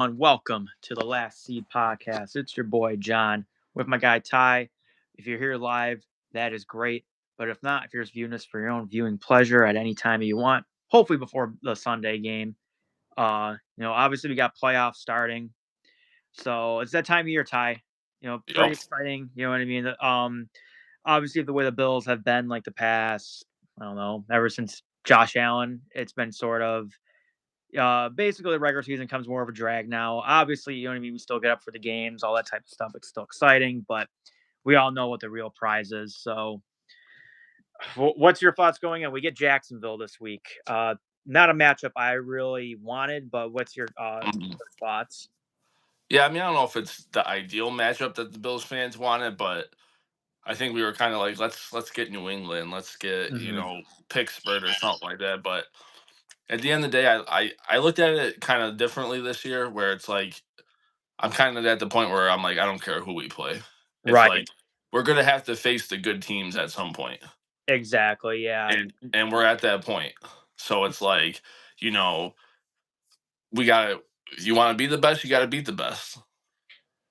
and welcome to the Last Seed Podcast. It's your boy John with my guy Ty. If you're here live, that is great. But if not, if you're just viewing this for your own viewing pleasure at any time you want, hopefully before the Sunday game. Obviously we got playoffs starting, so it's that time of year, Ty. Pretty Yep. exciting. You know what I mean? Obviously the way the Bills have been like the past, I don't know, ever since Josh Allen, it's been sort of basically the regular season comes more of a drag now. Obviously, you know what I mean. We still get up for the games, all that type of stuff. It's still exciting, but we all know what the real prize is. So, what's your thoughts going in? We get Jacksonville this week. Not a matchup I really wanted, but what's your Mhm. thoughts? Yeah, I mean, I don't know if it's the ideal matchup that the Bills fans wanted, but I think we were kind of like, let's get New England, let's get Hmm. Pittsburgh or something like that. But at the end of the day, I looked at it kind of differently this year, where it's like I'm kind of at the point where I'm like, I don't care who we play. It's Right. like we're gonna have to face the good teams at some point, Exactly. Yeah. and we're at that point. So it's like, you know, we gotta. You want to be the best, you got to beat the best.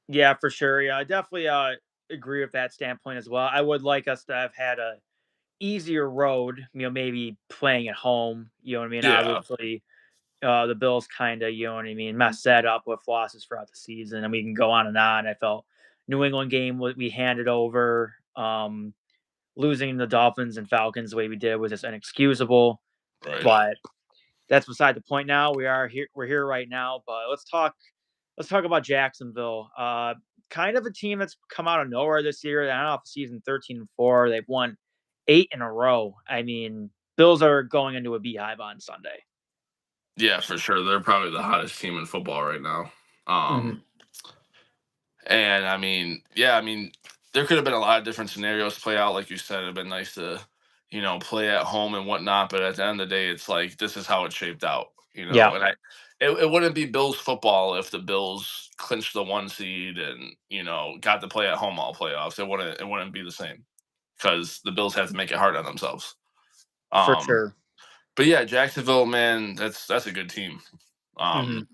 Yeah, for sure. Yeah, I definitely agree with that standpoint as well. I would like us to have had a easier road, maybe playing at home. You know what I mean? Yeah. Obviously, the Bills kind of, you know what I mean, messed that up with losses throughout the season, and we can go on and on. I felt New England game we handed over, losing the Dolphins and Falcons the way we did was just inexcusable. Right. But that's beside the point. Now we are here. We're here right now. But let's talk about Jacksonville. Kind of a team that's come out of nowhere this year. They're off season 13-4. They've won 8 in a row. I mean, Bills are going into a beehive on Sunday. Yeah, for sure. They're probably the hottest team in football right now. Mhm. And I mean, yeah, I mean, there could have been a lot of different scenarios play out. Like you said, it'd been nice to, play at home and whatnot. But at the end of the day, it's like this is how it shaped out. Yeah, And it wouldn't be Bills football if the Bills clinched the 1 seed and got to play at home all playoffs. It wouldn't be the same because the Bills have to make it hard on themselves. for Um, sure. but yeah, Jacksonville, man, that's a good team. Um,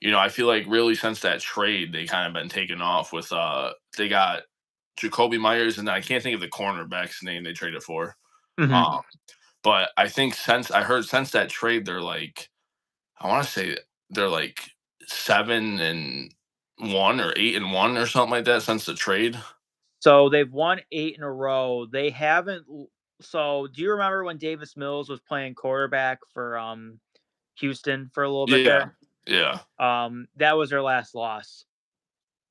Mhm. I feel like really since that trade, they kind of been taken off with they got Jacoby Myers and I can't think of the cornerback's name they traded for. Mhm. Um, but I think since that trade, they're like I want to say they're like 7-1 or 8-1 or something like that since the trade. So they've won 8 in a row. They haven't l So do you remember when Davis Mills was playing quarterback for, Houston for a little bit Yeah, there? yeah. That was their last loss,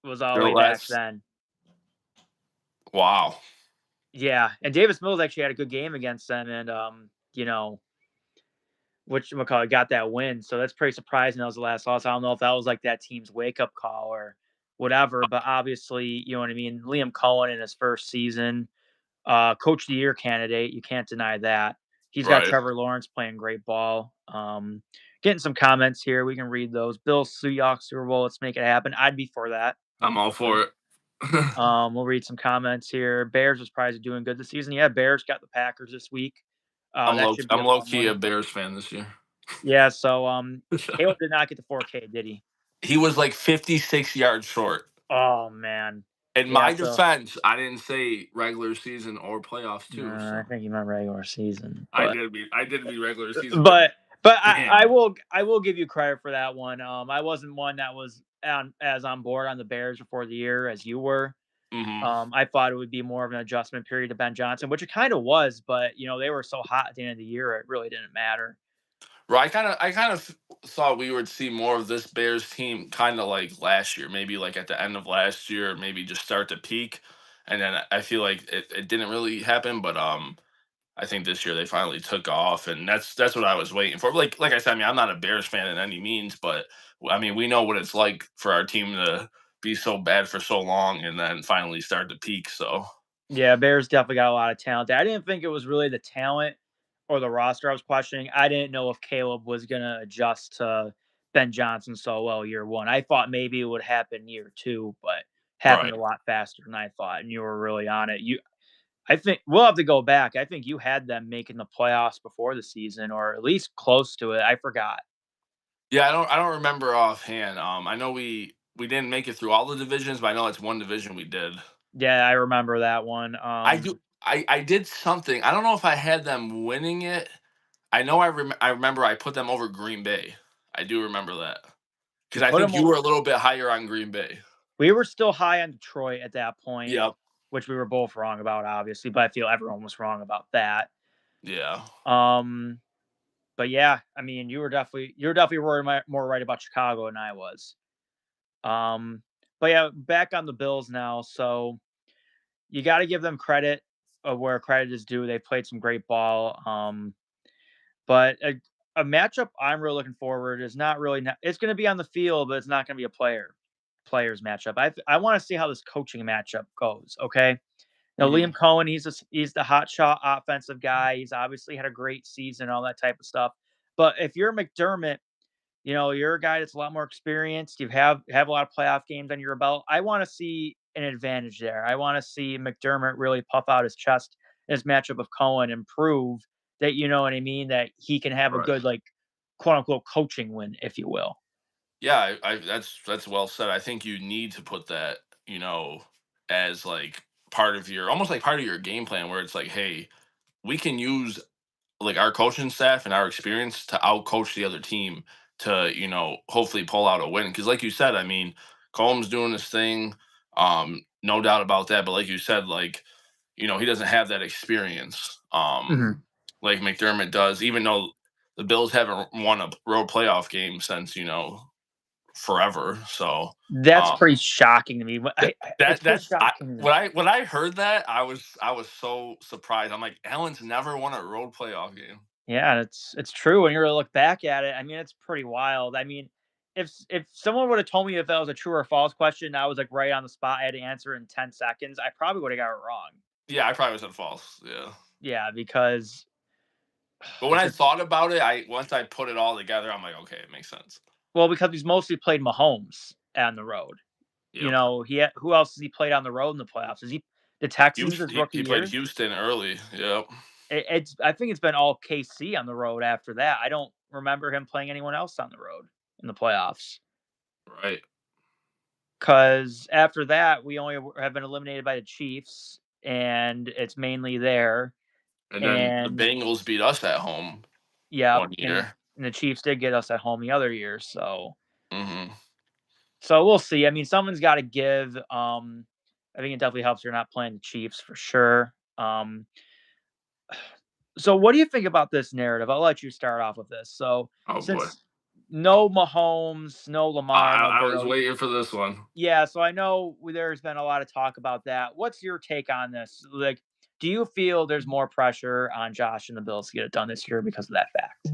was all the Their way back last then. wow. Yeah, and Davis Mills actually had a good game against them and, whatchamacallit, got that win, so that's pretty surprising that was the last loss. I don't know if that was, like, that team's wake-up call or whatever, but obviously, you know what I mean, Liam Cohen in his first season, coach of the year candidate, you can't deny that. He's got Right. Trevor Lawrence playing great ball. Getting some comments here, we can read those. Bills Seahawks Super Bowl, let's make it happen. I'd be for that. I'm all for it. We'll read some comments here. Bears was probably doing good this season. Yeah, Bears got the Packers this week. That should be I'm a low fun key one. a Bears fan this year. Yeah, so Caleb did not get the 4K, did he? He was like 56 yards short. Oh man. In Yeah, my so defense, I didn't say regular season or playoffs too, I so think you meant regular season, I did be regular season, but but but I damn. will I will give you credit for that one. I wasn't one that was on board on the Bears before the year as you were. Mhm. I thought it would be more of an adjustment period to Ben Johnson, which it kind of was, but they were so hot at the end of the year, it really didn't matter. Right, I kind of thought we would see more of this Bears team kind of like last year, maybe like at the end of last year, maybe just start to peak, and then I feel like it didn't really happen, but I think this year they finally took off, and that's what I was waiting for. Like I said, I mean, I'm not a Bears fan in any means, but I mean, we know what it's like for our team to be so bad for so long and then finally start to peak. So Yeah, Bears definitely got a lot of talent. I didn't think it was really the talent or the roster I was questioning. I didn't know if Caleb was gonna adjust to Ben Johnson so well year one. I thought maybe it would happen year two, but happened right, a lot faster than I thought, and you were really on it. I think we'll have to go back. I think you had them making the playoffs before the season, or at least close to it. I forgot. Yeah, I don't remember offhand. I know we didn't make it through all the divisions, but I know it's one division we did. Yeah, I remember that one. I do. I did something. I don't know if I had them winning it. I know I remember I put them over Green Bay. I do remember that You because I put think them. you were a little bit higher on Green Bay. We were still high on Detroit at that point, Yep. which we were both wrong about, obviously, but I feel everyone was wrong about that. Yeah. Um, but yeah, I mean, more right about Chicago than I was. Um, but yeah, back on the Bills now. So you got to give them credit of where credit is due. They played some great ball. But a matchup I'm really looking forward is not really. It's going to be on the field, but it's not going to be a players matchup. I want to see how this coaching matchup goes. Okay. Now Hmm. Liam Cohen, he's the hot shot offensive guy. He's obviously had a great season, all that type of stuff. But if you're McDermott, you're a guy that's a lot more experienced. You have a lot of playoff games under your belt. I want to see an advantage there. I want to see McDermott really puff out his chest in his matchup of Cohen and prove that you know what I mean, that he can have a Right. good like quote unquote coaching win, if you will. Yeah, that's well said. I think you need to put that, as like part of your almost like part of your game plan where it's like, hey, we can use like our coaching staff and our experience to outcoach the other team to, hopefully pull out a win. Because like you said, I mean, Combs doing his thing, no doubt about that. But like you said, like, he doesn't have that experience, Mhm. like McDermott does, even though the Bills haven't won a road playoff game since, forever. So That's um, pretty shocking to me. that, It's that so that's I shocking. when I heard that I was so surprised. I'm like, Allen's never won a road playoff game. Yeah, it's true when you really look back at it. I mean, it's pretty wild. I mean, if someone would have told me if that was a true or false question, I was like right on the spot, I had to answer in 10 seconds, I probably would have got it wrong. Yeah, I probably said false. Yeah. Yeah, because But when it's I just thought about it, I once I put it all together, I'm like, okay, it makes sense. well, because he's mostly played Mahomes on the road. Yep. Who else has he played on the road in the playoffs? Is he the Texans Houston, his he, rookie he played year? Houston early. Yep. It's I think it's been all KC on the road after that. I don't remember him playing anyone else on the road in the playoffs. Right. Because after that, we only have been eliminated by the Chiefs, and it's mainly there. And then the And Bengals beat us at home yeah, one and year. the Chiefs did get us at home the other year. Hmm. So we'll see. I mean, someone's got to give. I think it definitely helps you're not playing the Chiefs for sure. So what do you think about this narrative? I'll let you start off with this. So Oh boy. since no Mahomes, no Lamar, no I was Burrow. waiting for this one. Yeah, so I know there's been a lot of talk about that. What's your take on this? Like, do you feel there's more pressure on Josh and the Bills to get it done this year because of that fact?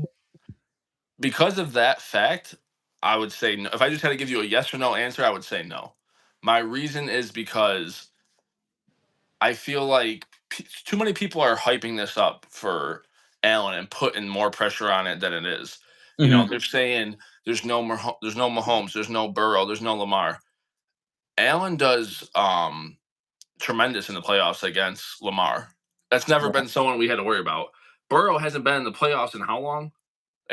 Because of that fact, I would say no. If I just had to give you a yes or no answer, I would say no. My reason is because I feel like too many people are hyping this up for Allen and putting more pressure on it than it is. Mhm. They're saying there's no Mahomes, there's no Burrow, there's no Lamar. Allen does tremendous in the playoffs against Lamar. That's never Yeah. been someone we had to worry about. Burrow hasn't been in the playoffs in how long?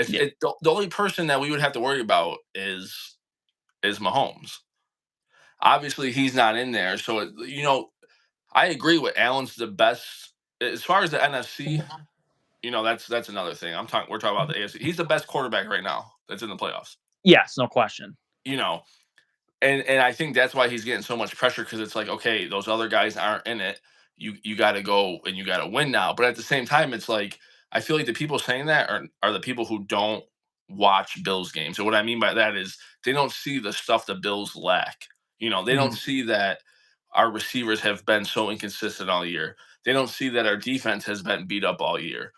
Yeah. The only person that we would have to worry about is Mahomes. Obviously, he's not in there, so I agree with Allen's the best as far as the NFC. That's another thing. We're talking about the AFC. He's the best quarterback right now that's in the playoffs. Yes, no question. You know, and I think that's why he's getting so much pressure because it's like, okay, those other guys aren't in it. You got to go and you got to win now. But at the same time, it's like I feel like the people saying that are the people who don't watch Bills games. And what I mean by that is they don't see the stuff the Bills lack. They don't Mhm. see that our receivers have been so inconsistent all year. They don't see that our defense has been beat up all year.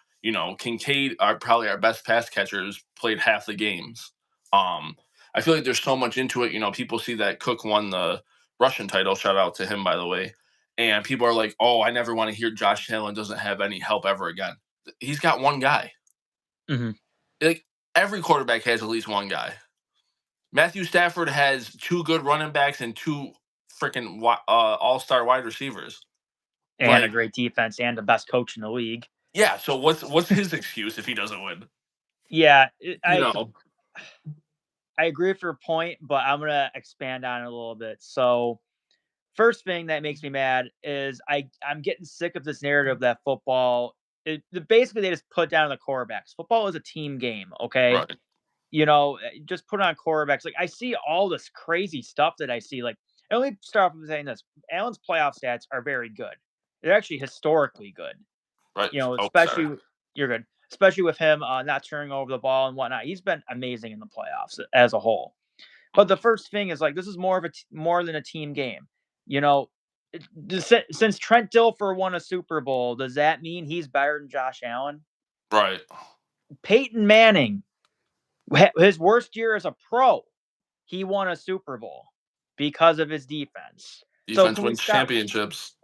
Kincaid, probably our best pass catchers, played half the games. Um, I feel like there's so much into it. People see that Cook won the Russian title. Shout out to him, by the way. And people are like, "Oh, I never want to hear Josh Allen doesn't have any help ever again." He's got one guy. Mhm. Like every quarterback has at least one guy. Matthew Stafford has two good running backs and two freaking all-star wide receivers. And a Like, great defense and the best coach in the league. yeah. So what's his excuse if he doesn't win? Yeah, You know, I agree with your point, but I'm gonna expand on it a little bit. So, first thing that makes me mad is I'm getting sick of this narrative that football basically they just put down the quarterbacks. Football is a team game, okay? Right. Just put on quarterbacks. Like I see all this crazy stuff that I see. Like, and let me start off with saying this: Allen's playoff stats are very good. They're actually historically good. Right. Oh, sorry. Especially you're good, especially with him not turning over the ball and whatnot. He's been amazing in the playoffs as a whole. But the first thing is like this is more than a team game. You know, since Trent Dilfer won a Super Bowl, does that mean he's better than Josh Allen? Right. Peyton Manning, his worst year as a pro, he won a Super Bowl because of his defense. So Defense wins championships.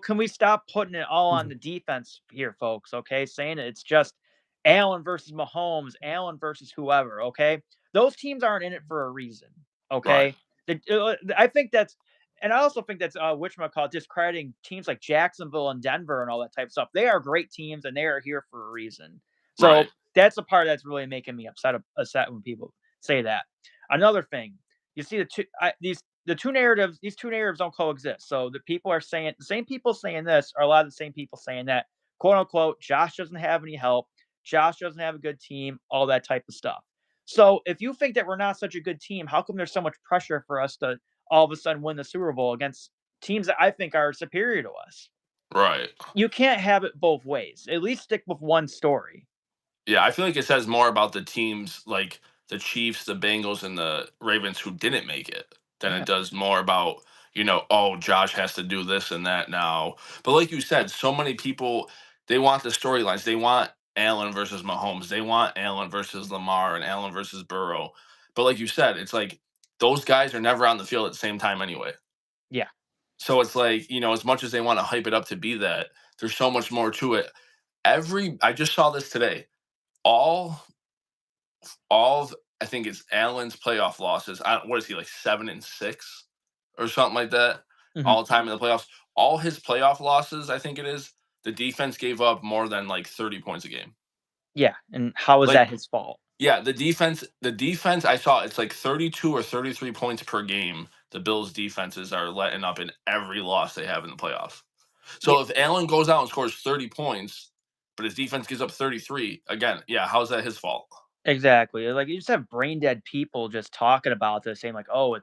can we stop putting it all on the defense here, folks? Okay, saying it's just Allen versus Mahomes, Allen versus whoever. Okay, those teams aren't in it for a reason. Right. Okay, I think that's, and I also think that's whatchamacallit, discrediting teams like Jacksonville and Denver and all that type of stuff. They are great teams and they are here for a reason. Right. So that's the part that's really making me upset when people say that. Another thing, you see these two narratives don't coexist. So the same people saying this are a lot of the same people saying that, quote unquote, Josh doesn't have any help, Josh doesn't have a good team, all that type of stuff. So if you think that we're not such a good team, how come there's so much pressure for us to all of a sudden win the Super Bowl against teams that I think are superior to us? Right. You can't have it both ways. At least stick with one story. Yeah, I feel like it says more about the teams like the Chiefs, the Bengals, and the Ravens who didn't make it than it Yeah. does more about, oh, Josh has to do this and that now. But like you said, so many people, they want the storylines. They want Allen versus Mahomes. They want Allen versus Lamar and Allen versus Burrow. But like you said, it's like those guys are never on the field at the same time anyway. Yeah. So it's like, as much as they want to hype it up to be that, there's so much more to it. I just saw this today. All all of I think it's Allen's playoff losses. What is he, like 7-6 or something like that? Hmm. All time in the playoffs. All his playoff losses, I think it is. The defense gave up more than like 30 points a game. Yeah. And how is Like, that his fault? yeah, the defense I saw it's like 32 or 33 points per game. The Bills defenses are letting up in every loss they have in the playoffs. Yeah. So if Allen goes out and scores 30 points, but his defense gives up 33, again, yeah, how's that his fault? Exactly. Like you just have brain dead people just talking about this, saying like, "Oh,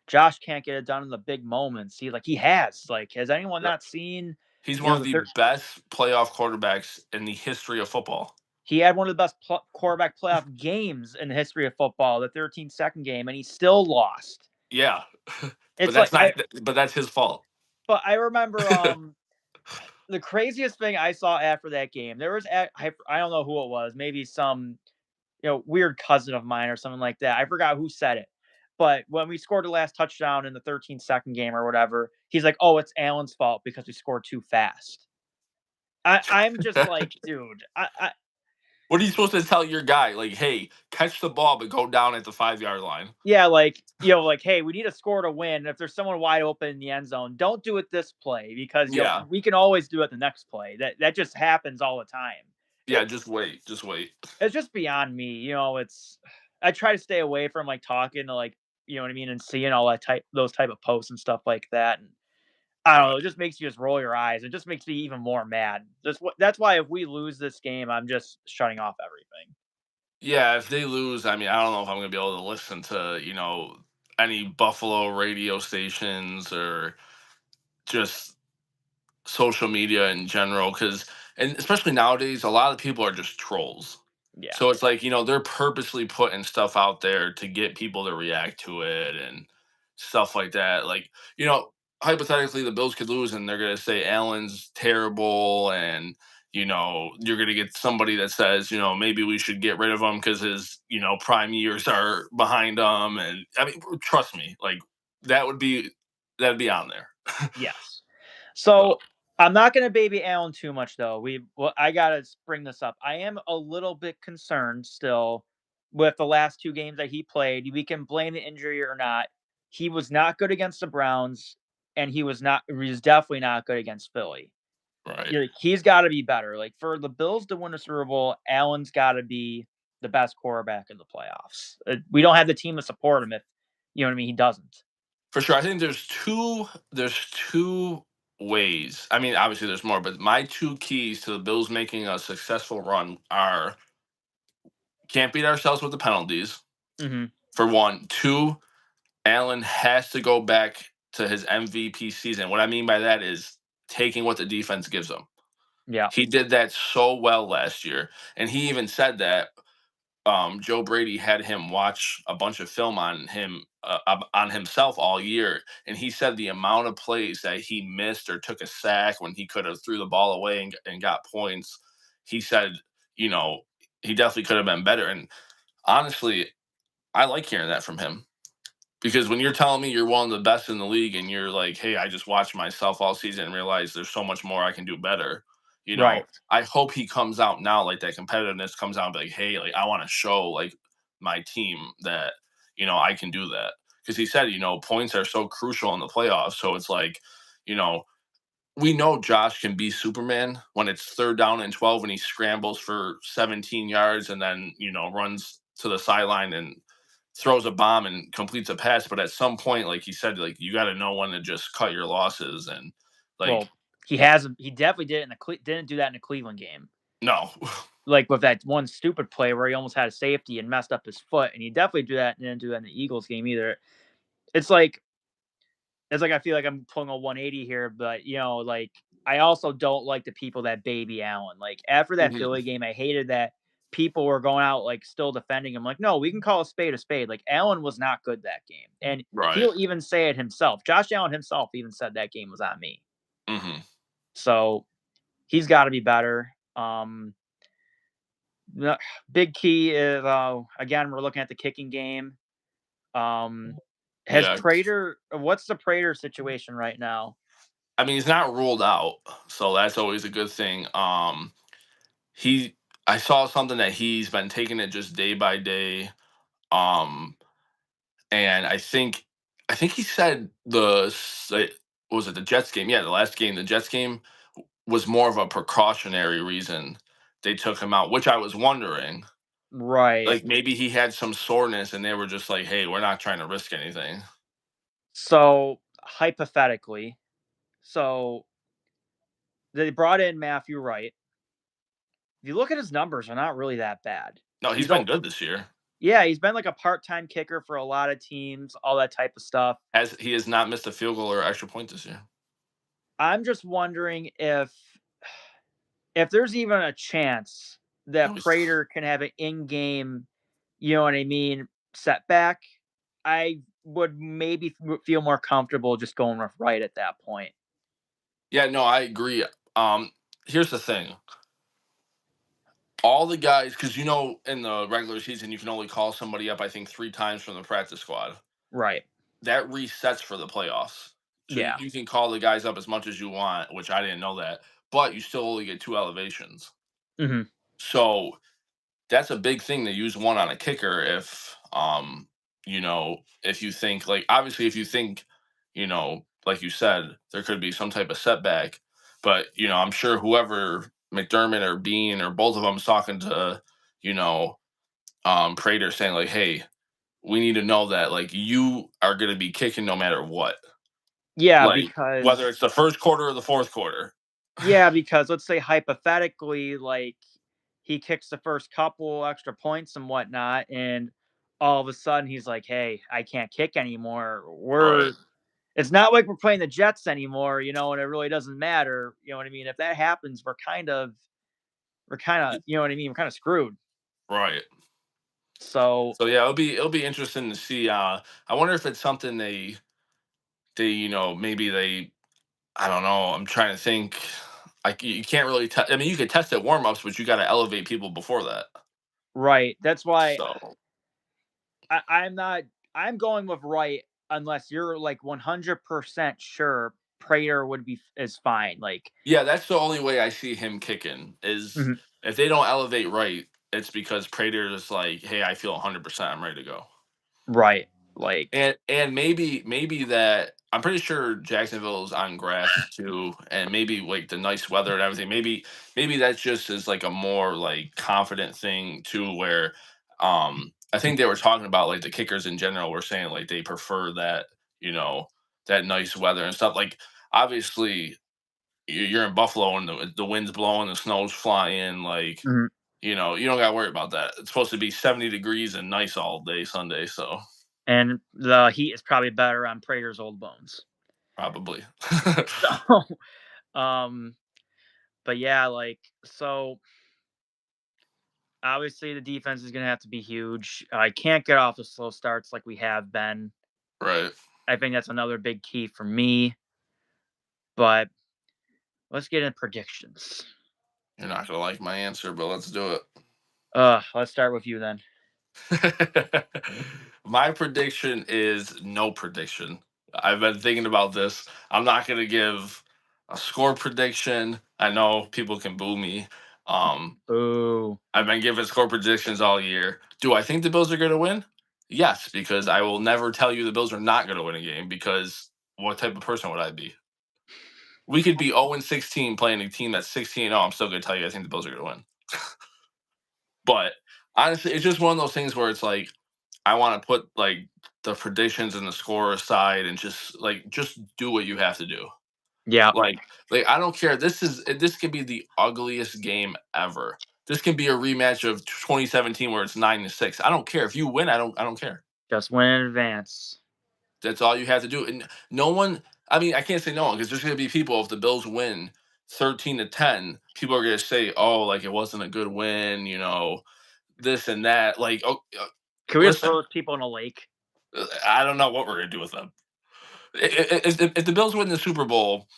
Josh can't get it done in the big moments." See, like he has. Like, has anyone not seen? He's one of The the best playoff quarterbacks in the history of football. he had one of the best quarterback playoff games in the history of football, the 13-second game, and he still lost. Yeah, but It's like that's not. But that's his fault. but I remember the craziest thing I saw after that game. There was I don't know who it was, maybe some weird cousin of mine or something like that. I forgot who said it. But when we scored the last touchdown in the 13-second game or whatever, he's like, "Oh, it's Allen's fault because we scored too fast." I'm just like, dude, What are you supposed to tell your guy? Like, hey, catch the ball, but go down at the 5 yard line. yeah, like, like, hey, we need a score to win. If there's someone wide open in the end zone, don't do it this play because Yeah, we can always do it the next play. That just happens all the time. yeah. It Just wait. Just wait. it's just beyond me. It's I try to stay away from like talking to like what I mean and seeing all those type of posts and stuff like that. And I don't know, Right. it just makes you just roll your eyes. It just makes me even more mad. That's why if we lose this game, I'm just shutting off everything. Yeah. If they lose, I mean, I don't know if I'm gonna be able to listen to any Buffalo radio stations or just social media in general because and especially nowadays a lot of people are just trolls, Yeah. so it's like they're purposely putting stuff out there to get people to react to it and stuff like that, like hypothetically the Bills could lose and they're going to say Allen's terrible, and you're going to get somebody that says maybe we should get rid of him because his prime years are behind him, and I mean trust me, like that would be that'd be on there. Yes. So So I'm not going to baby Allen too much, though. I gotta bring this up. I am a little bit concerned still with the last two games that he played. We can blame the injury or not. He was not good against the Browns, and he was definitely not good against Philly. right. He's got to be better. Like for the Bills to win a Super Bowl, Allen's got to be the best quarterback in the playoffs. We don't have the team to support him if you know what I mean. He doesn't. For sure. I think there's two ways. I mean, obviously there's more, but my two keys to the Bills making a successful run are can't beat ourselves with the penalties, Hmm. for one. Two, Allen has to go back to his MVP season. What I mean by that is taking what the defense gives him. Yeah. He did that so well last year. And he even said that Joe Brady had him watch a bunch of film on him on himself all year, and he said the amount of plays that he missed or took a sack when he could have threw the ball away and got points. He said, you know, he definitely could have been better. And honestly, I like hearing that from him. Because when you're telling me you're one of the best in the league and you're like, "Hey, I just watched myself all season and realized there's so much more I can do better." Right. I hope he comes out now, like that competitiveness comes out and be like, "Hey, like I want to show like my team that, I can do that." Because he said, points are so crucial in the playoffs. So it's like, you know, we know Josh can be Superman when it's third down and 12 and he scrambles for 17 yards and then, runs to the sideline and throws a bomb and completes a pass. But at some point, like he said, like you got to know when to just cut your losses. And like, Well, he hasn't. He definitely did it in the didn't do that in the Cleveland game. no. Like with that one stupid play where he almost had a safety and messed up his foot, and he definitely didn't do that in the Eagles game either. It's like it's like I feel like I'm pulling a 180 here, but like I also don't like the people that baby Allen. Like after that Mhm. Philly game, I hated that people were going out like still defending him. Like, no, we can call a spade a spade. Like Allen was not good that game, and Right. he'll even say it himself. Josh Allen himself even said that game was on me. Hmm. So he's got to be better. The big key is again we're looking at the kicking game. Um, has Yeah. Prater? What's the Prater situation right now? I mean, he's not ruled out. So that's always a good thing. He, I saw something that he's been taking it just day by day. Um, And I think he said was it the Jets game? Yeah, the last game, the Jets game was more of a precautionary reason they took him out, which I was wondering. Right. Like maybe he had some soreness and they were just like, "Hey, we're not trying to risk anything." So hypothetically, so they brought in Matthew Wright. If you look at his numbers, they're not really that bad. No, he's He's been a good this year. Yeah, he's been like a part-time kicker for a lot of teams, all that type of stuff. He has not missed a field goal or extra point this year. I'm just wondering if there's even a chance No, that he's Prater can have an in-game, you know what I mean, setback. I would maybe feel more comfortable just going with Wright at that point. Yeah, no, I agree. Um, Here's the thing. All the guys, because in the regular season you can only call somebody up, I think, 3 times from the practice squad. Right. That resets for the playoffs. So you, Yeah. you can call the guys up as much as you want, which I didn't know that, but you still only get 2 elevations. Mhm. So that's a big thing to use one on a kicker if you think, like, obviously if you think, like you said, there could be some type of setback, but I'm sure whoever McDermott or Bean or both of them is talking to, you know, Prater saying like, hey, we need to know that like you are gonna be kicking no matter what. Yeah, Like, whether because it's the first quarter or the fourth quarter. yeah, because let's say hypothetically, like he kicks the first couple extra points and whatnot, and all of a sudden he's like, "Hey, I can't kick anymore." Right, It's not like we're playing the Jets anymore, and it really doesn't matter. You know what I mean? If that happens, you know what I mean? We're kind of screwed. right. So So yeah, it'll be interesting to see. I wonder if it's something they maybe they I don't know. I'm trying to think. Like you can't really. I mean, you could test at warm-ups, but you got to elevate people before that. right, that's why So I'm not. I'm going with Wright unless you're like 100% sure Prater would be is fine. Like, yeah, that's the only way I see him kicking is mhm, if they don't elevate right. It's because Prater is like, hey, I feel 100%. I'm ready to go. right, like, And maybe that I'm pretty sure Jacksonville is on grass too, and maybe like the nice weather and everything. Maybe that's just is like a more like confident thing too, where I think they were talking about like the kickers in general were saying like they prefer that, you know, that nice weather and stuff. Like obviously you're in Buffalo and the wind's blowing, the snow's flying, like Mhm. you don't got to worry about that. It's supposed to be 70 degrees and nice all day Sunday, so And the heat is probably better on Prater's old bones. probably. So, but yeah, like, so obviously the defense is gonna have to be huge. I can't get off the slow starts like we have been. Right. I think that's another big key for me. But let's get into predictions. You're not gonna like my answer, but let's do Let's start with you then. it. My prediction is no prediction. I've been thinking about this. I'm not gonna give a score prediction. I know people can boo me. Um, Ooh, I've been giving score predictions all year. Do I think the Bills are gonna win? Yes, because I will never tell you the Bills are not gonna win a game because what type of person would I be? We could be 0 and 16 playing a team that's 16 I'm still gonna tell you I think the Bills are gonna win. But honestly, it's just one of those things where it's like I want to put like the predictions and the score aside and just do what you have to do. yeah, Like I don't care. This could be the ugliest game ever. This can be a rematch of 2017 where it's 9-6. I don't care if you win. I don't care. just win in advance. That's all you have to do. And no one. I mean, I can't say no one because there's going to be people if the Bills win 13-10. People are going to say, "Oh, like it wasn't a good win," this and that. Like, oh, Can we just throw listen, those people in a lake? I don't know what we're gonna do with them. If the Bills win the Super Bowl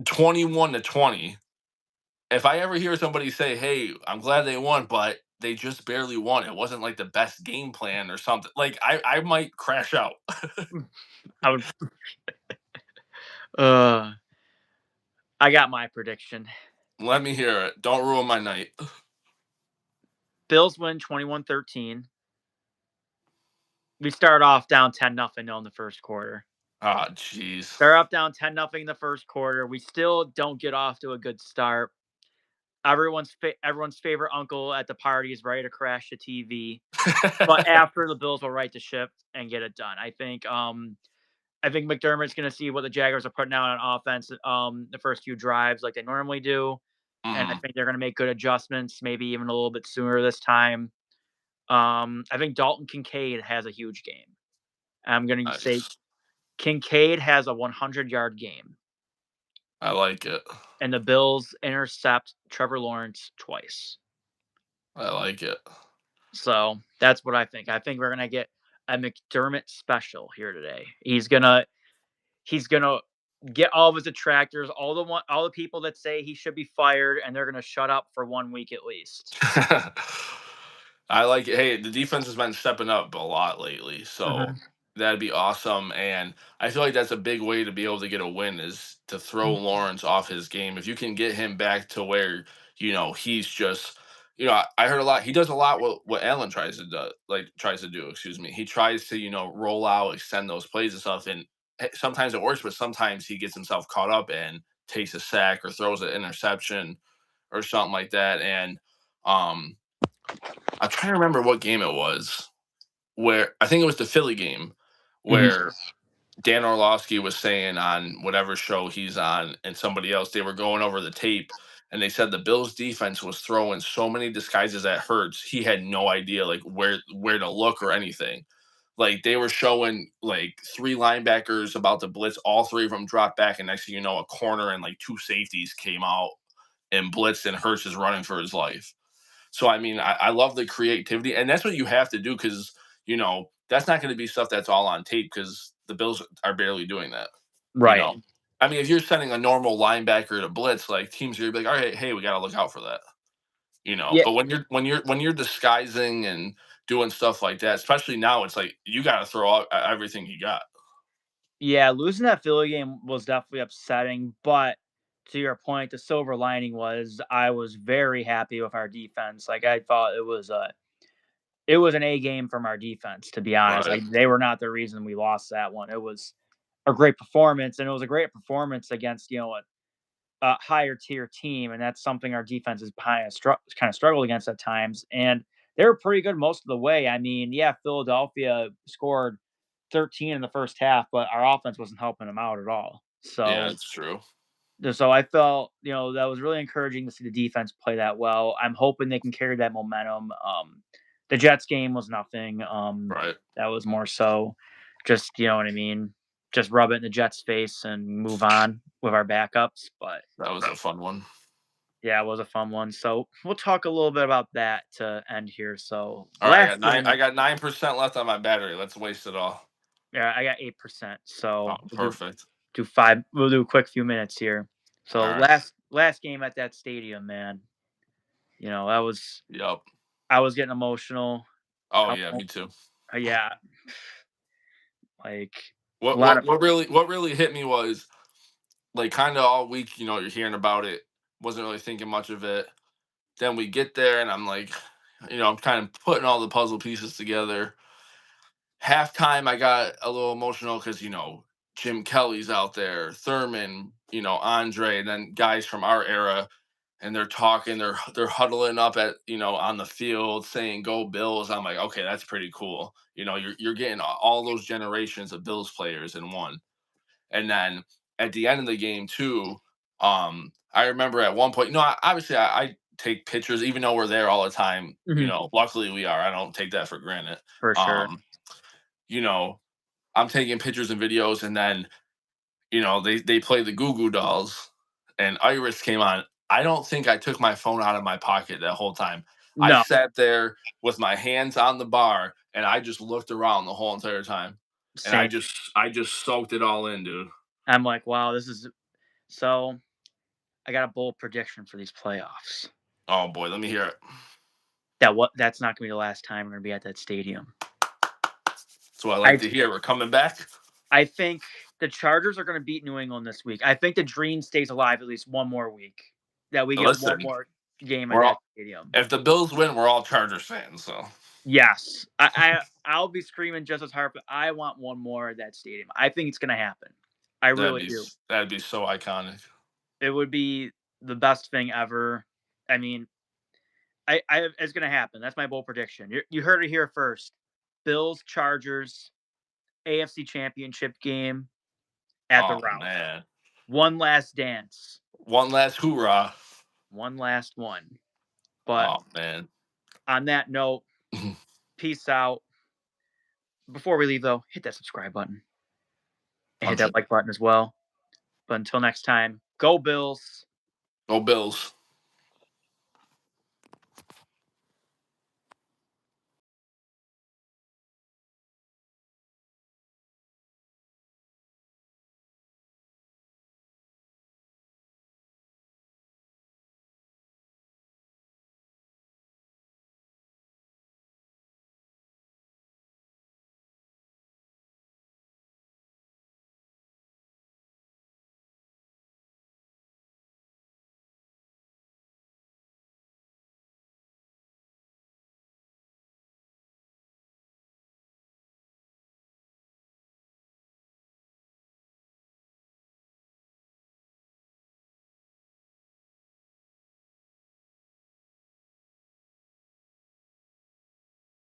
21-20, if I ever hear somebody say, "Hey, I'm glad they won, but they just barely won. It wasn't like the best game plan or something," like I might crash out. I would. Uh, I got my prediction. Let me hear it. Don't ruin my night. Bills win 21-13. We start off down 10-0 in the first quarter. Ah, jeez. They're up down 10-0 in the first quarter. We still don't get off to a good start. Everyone's favorite uncle at the party is ready to crash the TV. But after the Bills will right the ship and get it done. I think McDermott's gonna see what the Jaguars are putting out on offense, the first few drives like they normally do. And I Mhm. think they're gonna make good adjustments, maybe even a little bit sooner this time. I think Dalton Kincaid has a huge game. I'm gonna say Nice. Kincaid has a 100-yard game, I like it. and the Bills intercept Trevor Lawrence twice. I like it. So that's what I think. I think we're gonna get a McDermott special here today. He's gonna get all of his detractors, all the people that say he should be fired, and they're gonna shut up for 1 week at least. I like it. Hey, the defense has been stepping up a lot lately, so Mhm. that'd be awesome. And I feel like that's a big way to be able to get a win is to throw Lawrence off his game. If you can get him back to where he's just, I heard a lot. He does a lot what Allen tries to do. Excuse me. He tries to roll out, extend those plays and stuff, and sometimes it works, but sometimes he gets himself caught up and takes a sack or throws an interception or something like that. And um I'm trying to remember what game it was where I think it was the Philly game Mhm. where Dan Orlovsky was saying on whatever show he's on and somebody else, they were going over the tape and they said the Bills defense was throwing so many disguises at Hurts, he had no idea like where to look or anything. Like they were showing like three linebackers about to blitz, all three of them dropped back, and next thing you know, a corner and like two safeties came out and blitzed, and Hurts is running for his life. So I mean, I love the creativity, and that's what you have to do because that's not going to be stuff that's all on tape because the Bills are barely doing that. You Right. know, I mean, if you're sending a normal linebacker to blitz, like teams are gonna be like, all right, hey, we got to look out for that. Yeah. But when you're disguising and doing stuff like that, especially now, it's like you got to throw out everything you got. Yeah, losing that Philly game was definitely upsetting, but to your point, the silver lining was I was very happy with our defense. Like I thought it was an A game from our defense, to be honest. Right. Like they were not the reason we lost that one. It was a great performance, and it was a great performance against a higher tier team, and that's something our defense is kind of struggled against at times. And they were pretty good most of the way. I mean, yeah, Philadelphia scored 13 in the first half, but our offense wasn't helping them out at all. Yeah, So it's true. so I felt, that was really encouraging to see the defense play that well. I'm hoping they can carry that momentum. The Jets game was nothing. Right. That was more so just, you know what I mean, just rub it in the Jets' face and move on with our backups. But That was a fun one. yeah, it was a fun one. So we'll talk a little bit about that to end here. So All right, last I game, got 9% left on my battery. Let's waste it all. yeah, I got 8%. Oh, So perfect. do five. We'll do a quick few minutes here. All So right. last game at that stadium, man. That was Yep. I was getting emotional. Oh I yeah, won't me too. yeah, like, a What lot what of what really what really hit me was like kind of all week, you're hearing about it. Wasn't really thinking much of it. Then we get there, and I'm like, I'm kind of putting all the puzzle pieces together. Halftime, I got a little emotional because Jim Kelly's out there, Thurman, Andre, and then guys from our era, and they're talking, they're huddling up at on the field saying "Go Bills." I'm like, okay, that's pretty cool. You're getting all those generations of Bills players in one. And then at the end of the game too, I remember at one point, obviously I take pictures even though we're there all the time. Mhm, Luckily we are. I don't take that for granted. for sure. Um, you know, I'm taking pictures and videos, and then they play the Goo Goo Dolls, and Iris came on. I don't think I took my phone out of my pocket that whole time. I No, sat there with my hands on the bar, and I just looked around the whole entire time, and I same. just I just soaked it all in, dude. I'm like, wow, this is so. I got a bold prediction for these playoffs. Oh boy, let me hear it. That's not gonna be the last time we're gonna be at that stadium. That's what I like I to hear. We're coming back. I think the Chargers are gonna beat New England this week. I think the dream stays alive at least one more week. That we get one Listen, more game at we're that all stadium. if the Bills win, we're all Chargers fans. So Yes. I'll be screaming just as hard, but I want one more at that stadium. I think it's gonna happen. I that'd really be do. that'd be so iconic. It would be the best thing ever. I mean, I it's gonna happen. That's my bold prediction. You heard it here first. Bills Chargers AFC Championship game at the Oh Ralph. man, One last dance. one last hoorah. One last one. But Oh man. on that note, peace out. Before we leave though, hit that subscribe button and hit Punch that it. like button as well. But until next time, go Bills. Go Bills.